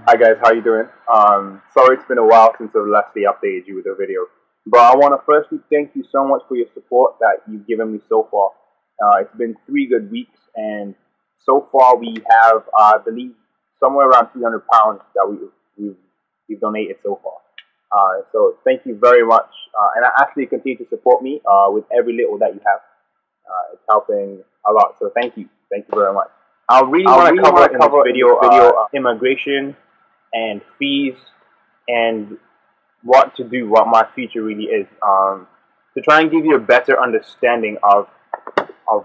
Hi guys, how you doing? Sorry it's been a while since I've lastly updated you with a video. But I want to firstly thank you so much for your support that you've given me so far. It's been 3 good weeks, and so far we have, I believe, somewhere around £300 that we've donated so far. So thank you very much, and I ask you to continue to support me with every little that you have. It's helping a lot, so thank you very much. I really want to cover in this video immigration and fees and what to do, what my future really is, to try and give you a better understanding of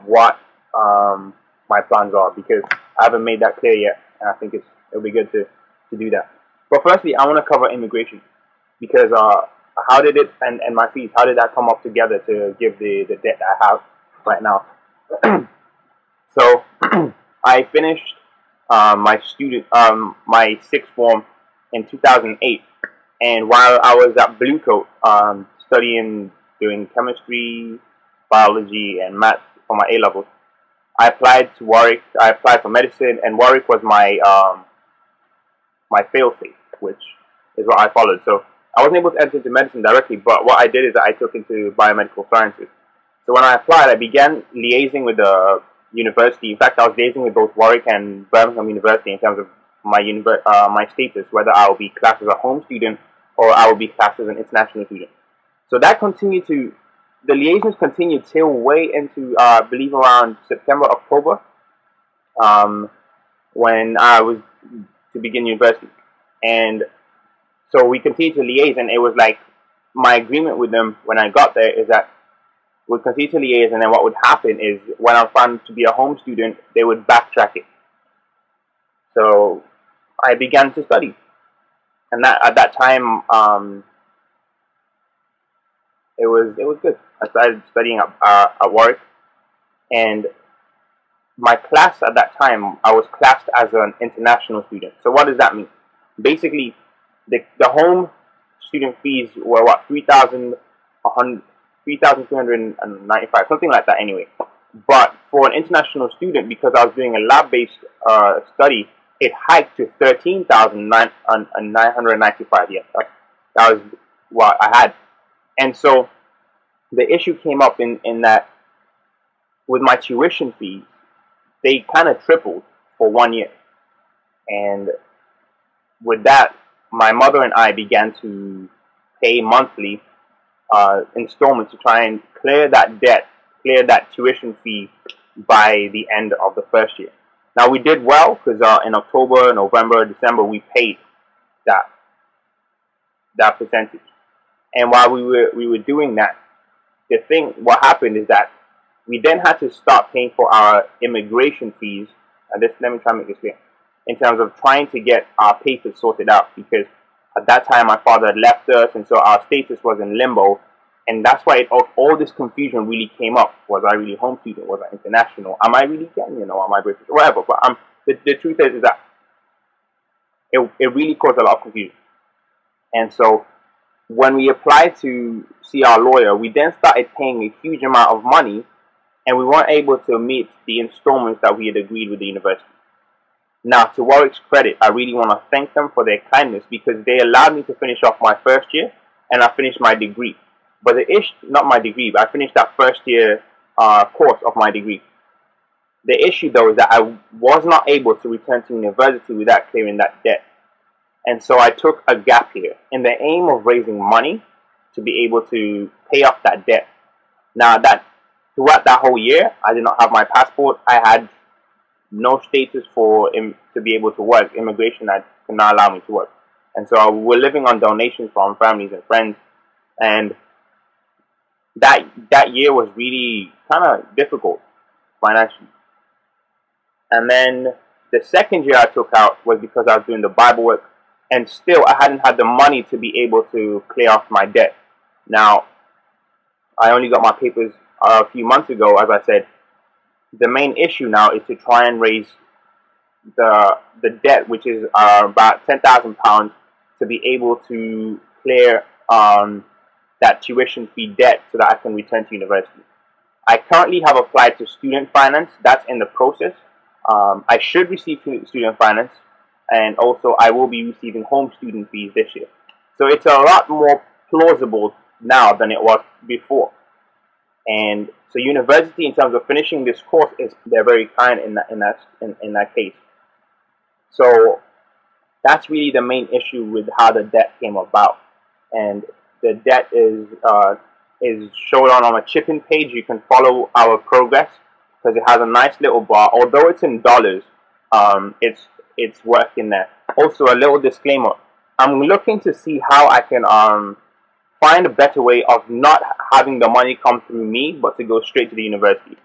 what my plans are, because I haven't made that clear yet, and I think it'll be good to do that. But firstly, I want to cover immigration, because how did it, and my fees, how did that come up together to give the debt that I have right now? So I finished my sixth form in 2008, and while I was at Blue Coat doing chemistry, biology, and maths for my A levels, I applied to Warwick. I applied for medicine, and Warwick was my my fail-safe, which is what I followed. So I wasn't able to enter into medicine directly, but what I did is that I took into biomedical sciences. So when I applied, I began liaising with the university. In fact, I was liaising with both Warwick and Birmingham University in terms of my status, whether I will be classed as a home student or I will be classed as an international student. So that continued to, the liaisons continued till way into, I believe, around September, October, when I was to begin university. And so we continued to liaise, and it was like my agreement with them when I got there is that we'd continue to liaise, and then what would happen is when I found to be a home student, they would backtrack it. So I began to study, and at that time it was good. I started studying at Warwick, and my class at that time, I was classed as an international student. So what does that mean? Basically, the home student fees were what, 3,295, something like that anyway. But for an international student, because I was doing a lab-based study, it hiked to 13,995. Yes, that was what I had. And so the issue came up in that with my tuition fees, they kind of tripled for 1 year. And with that, my mother and I began to pay monthly installments to try and clear that debt, clear that tuition fee by the end of the first year. Now we did well, because in October, November, December we paid that percentage. And while we were doing that, what happened is that we then had to start paying for our immigration fees. And let me try and make this clear, in terms of trying to get our papers sorted out, because at that time my father had left us, and so our status was in limbo. And that's why all this confusion really came up. Was I really home student? Was I international? Am I really Kenyan? Or am I British? Whatever. But the truth is that it really caused a lot of confusion. And so when we applied to see our lawyer, we then started paying a huge amount of money, and we weren't able to meet the installments that we had agreed with the university. Now, to Warwick's credit, I really want to thank them for their kindness, because they allowed me to finish off my first year, and I finished my degree. But the issue, not my degree, but I finished that first year course of my degree. The issue, though, is that I was not able to return to university without clearing that debt. And so I took a gap year in the aim of raising money to be able to pay off that debt. Now, throughout that whole year, I did not have my passport. I had no status to be able to work. Immigration could not allow me to work. And so we're living on donations from families and friends. And that year was really kind of difficult financially. And then the second year I took out was because I was doing the Bible work, and still I hadn't had the money to be able to clear off my debt. Now, I only got my papers a few months ago, as I said. The main issue now is to try and raise the debt, which is about £10,000, to be able to clear that tuition fee debt so that I can return to university. I currently have applied to student finance. That's in the process. I should receive student finance, and also I will be receiving home student fees this year. So it's a lot more plausible now than it was before. And so university, in terms of finishing this course, they're very kind in that case. So that's really the main issue with how the debt came about. And the debt is shown on a chipping page. You can follow our progress because it has a nice little bar. Although it's in dollars, it's working there. Also, a little disclaimer: I'm looking to see how I can find a better way of not having the money come through me, but to go straight to the university.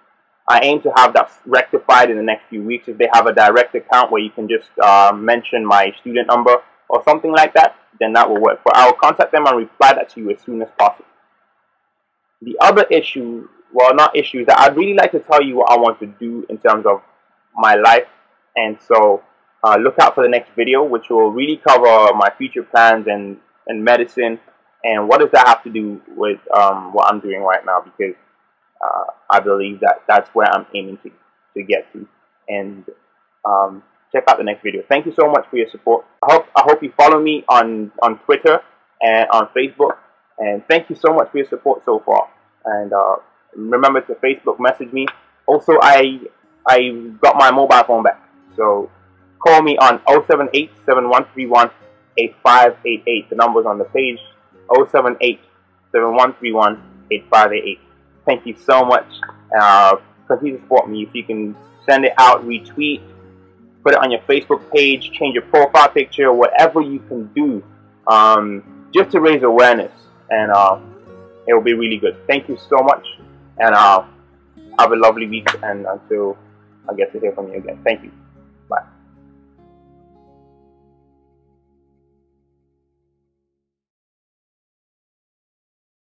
I aim to have that rectified in the next few weeks. If they have a direct account where you can just mention my student number or something like that, then that will work. But I will contact them and reply that to you as soon as possible. The other issue, well, not issue, is that I'd really like to tell you what I want to do in terms of my life. And so look out for the next video, which will really cover my future plans and medicine. And what does that have to do with what I'm doing right now? Because I believe that that's where I'm aiming to get to. And check out the next video. Thank you so much for your support. I hope you follow me on Twitter and on Facebook. And thank you so much for your support so far. And remember to Facebook message me. Also, I got my mobile phone back. So call me on 078-7131-8588. The number's on the page. 078-7131-8588. Thank you so much. Continue to support me. If you can send it out, retweet, put it on your Facebook page, change your profile picture, whatever you can do, just to raise awareness, and it will be really good. Thank you so much, and have a lovely week, and until I get to hear from you again. Thank you.